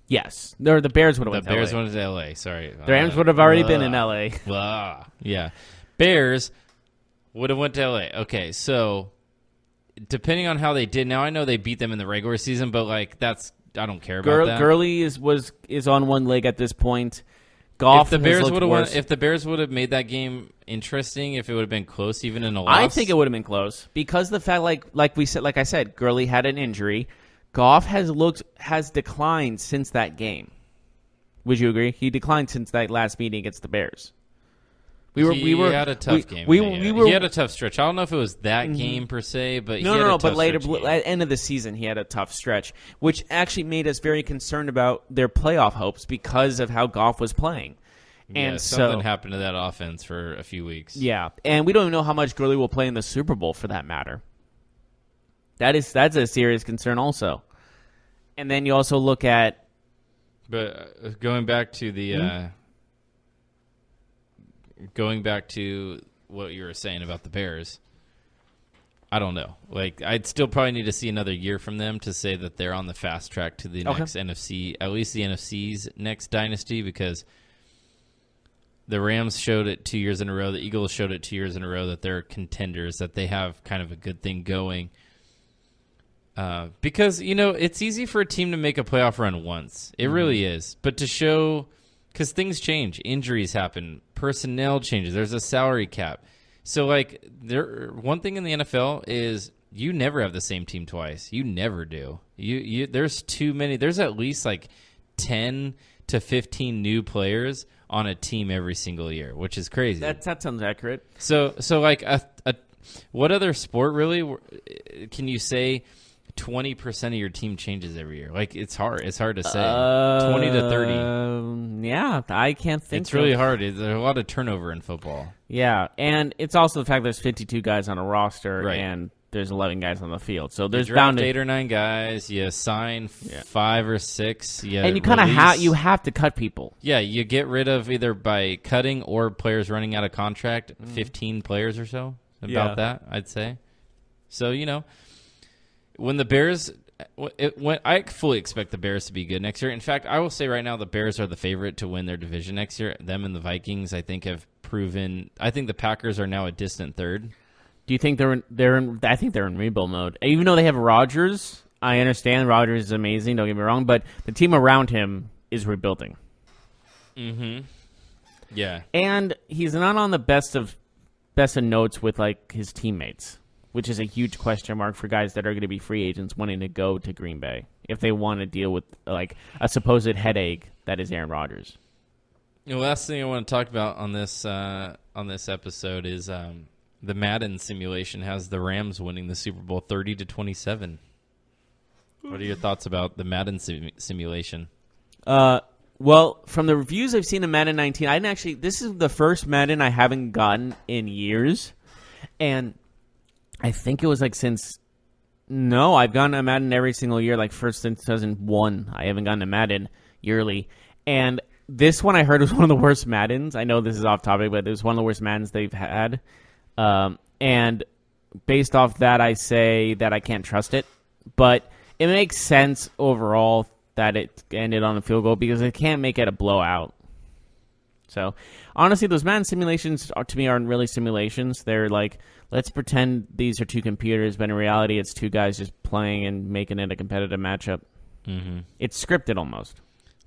Yes. The Bears would have went to L.A. The Bears went to L.A., sorry. The Rams would have already been in L.A. Yeah. Bears would have went to L.A. Okay, so depending on how they did, now I know they beat them in the regular season, but I don't care about that. Gurley is on one leg at this point. Goff if the Bears would have made that game interesting, if it would have been close even in a loss. I think it would have been close because the fact like I said, Gurley had an injury. Goff has declined since that game. Would you agree? He declined since that last meeting against the Bears. He had a tough game. He had a tough stretch. I don't know if it was that game per se, but but later at the end of the season he had a tough stretch, which actually made us very concerned about their playoff hopes because of how Goff was playing. And something happened to that offense for a few weeks. Yeah, and we don't even know how much Gurley will play in the Super Bowl for that matter. That's a serious concern also. And then you also look at... But going back to what you were saying about the Bears, I don't know. Like, I'd still probably need to see another year from them to say that they're on the fast track to the next NFC, at least the NFC's next dynasty, because the Rams showed it 2 years in a row. The Eagles showed it 2 years in a row that they're contenders, that they have kind of a good thing going. Because, it's easy for a team to make a playoff run once. It really is. But to show, because things change, injuries happen, personnel changes, there's a salary cap. So, one thing in the NFL is you never have the same team twice. You never do. There's too many. There's at least 10 to 15 new players on a team every single year, which is crazy. That sounds accurate. So what other sport really can you say 20% of your team changes every year? It's hard. It's hard to say. 20 to 30. Yeah, I can't think. It's really hard. There's a lot of turnover in football. Yeah, and it's also the fact there's 52 guys on a roster, right, and there's 11 guys on the field. So there's you bound draft to 8 or 9 guys. You sign 5 or 6. And you kind of have to cut people. Yeah, you get rid of either by cutting or players running out of contract. 15 players or so. About that, I'd say. So when the Bears, I fully expect the Bears to be good next year. In fact, I will say right now the Bears are the favorite to win their division next year. Them and the Vikings, I think, have proven. I think the Packers are now a distant third. Do you think they're in? I think they're in rebuild mode. Even though they have Rodgers, I understand Rodgers is amazing. Don't get me wrong, but the team around him is rebuilding. Mm-hmm. Yeah, and he's not on the best of notes with his teammates, which is a huge question mark for guys that are going to be free agents wanting to go to Green Bay if they want to deal with a supposed headache that is Aaron Rodgers. The last thing I want to talk about on this episode is the Madden simulation has the Rams winning the Super Bowl 30-27. What are your thoughts about the Madden simulation? Well, from the reviews I've seen of Madden 19, this is the first Madden I haven't gotten in years, and I think it was I've gotten a Madden every single year, first since 2001. I haven't gotten a Madden yearly. And this one I heard was one of the worst Maddens. I know this is off topic, but it was one of the worst Maddens they've had. And based off that, I say that I can't trust it. But it makes sense overall that it ended on a field goal because it can't make it a blowout. So, honestly, those Madden simulations, to me, aren't really simulations. They're let's pretend these are two computers, but in reality, it's two guys just playing and making it a competitive matchup. Mm-hmm. It's scripted almost.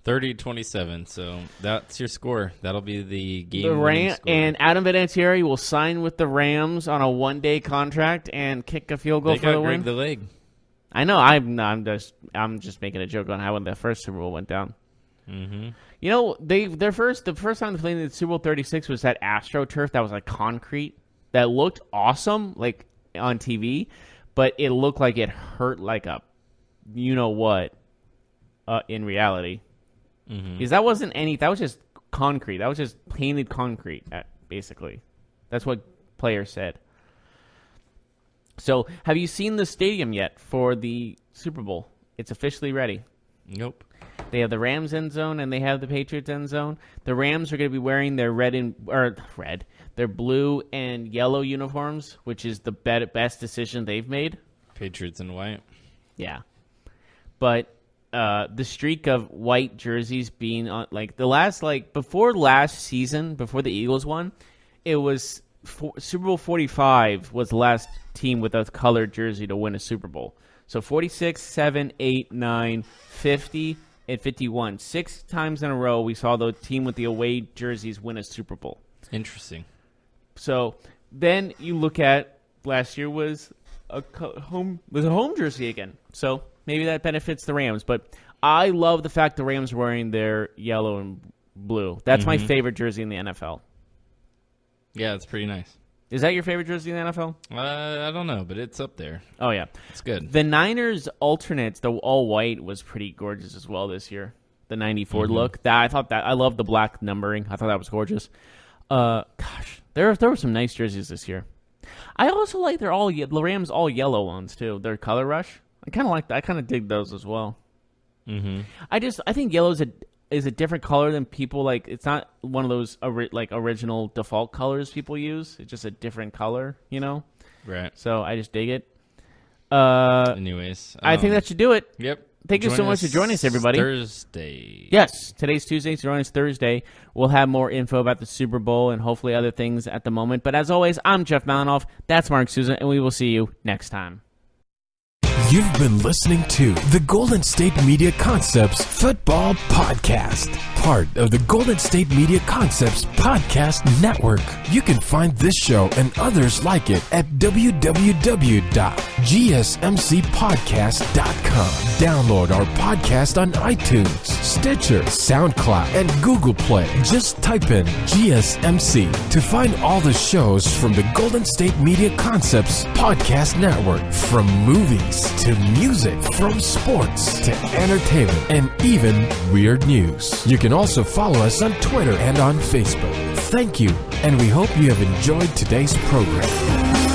30-27, so that's your score. That'll be the game. And Adam Vinatieri will sign with the Rams on a one-day contract and kick a field goal for the win. The leg. I know. I'm just making a joke on how when the first Super Bowl went down. Mm-hmm. The first time they played in the Super Bowl 36 was that AstroTurf that was concrete that looked awesome on TV, but it looked like it hurt like a what in reality. Mm-hmm. Because that was just concrete. That was just painted concrete, basically. That's what players said. So, have you seen the stadium yet for the Super Bowl? It's officially ready. Nope. They have the Rams end zone and they have the Patriots end zone. The Rams are going to be wearing their their blue and yellow uniforms, which is the best decision they've made. Patriots in white. Yeah. But the streak of white jerseys being on, before last season, before the Eagles won, it was Super Bowl 45 was the last team with a colored jersey to win a Super Bowl. So 46, 7, 8, 9, 50, and 51. 6 times in a row we saw the team with the away jerseys win a Super Bowl. Interesting. So then you look at last year was a home jersey again. So maybe that benefits the Rams. But I love the fact the Rams are wearing their yellow and blue. That's my favorite jersey in the NFL. Yeah, it's pretty nice. Is that your favorite jersey in the NFL? I don't know, but it's up there. Oh, yeah. It's good. The Niners alternates, the all-white, was pretty gorgeous as well this year. The 94 look. I love the black numbering. I thought that was gorgeous. Gosh, there were some nice jerseys this year. I also like the Rams all yellow ones too. They're Color Rush. I kind of like that. I kind of dig those as well. Mm-hmm. I think yellow is a different color than people like. It's not one of those original default colors people use. It's just a different color, Right. So I just dig it. Anyways, I think that should do it. Yep. Thank you so much for joining us, everybody. Thursday. Yes, today's Tuesday, so join us Thursday. We'll have more info about the Super Bowl and hopefully other things at the moment. But as always, I'm Jeff Malinoff. That's Mark Souza, and we will see you next time. You've been listening to the Golden State Media Concepts Football Podcast, part of the Golden State Media Concepts Podcast Network. You can find this show and others like it at www.gsmcpodcast.com. Download our podcast on iTunes, Stitcher, SoundCloud, and Google Play. Just type in GSMC to find all the shows from the Golden State Media Concepts Podcast Network, from movies to music, from sports to entertainment, and even weird news. You can also follow us on Twitter and on Facebook. Thank you, and we hope you have enjoyed today's program.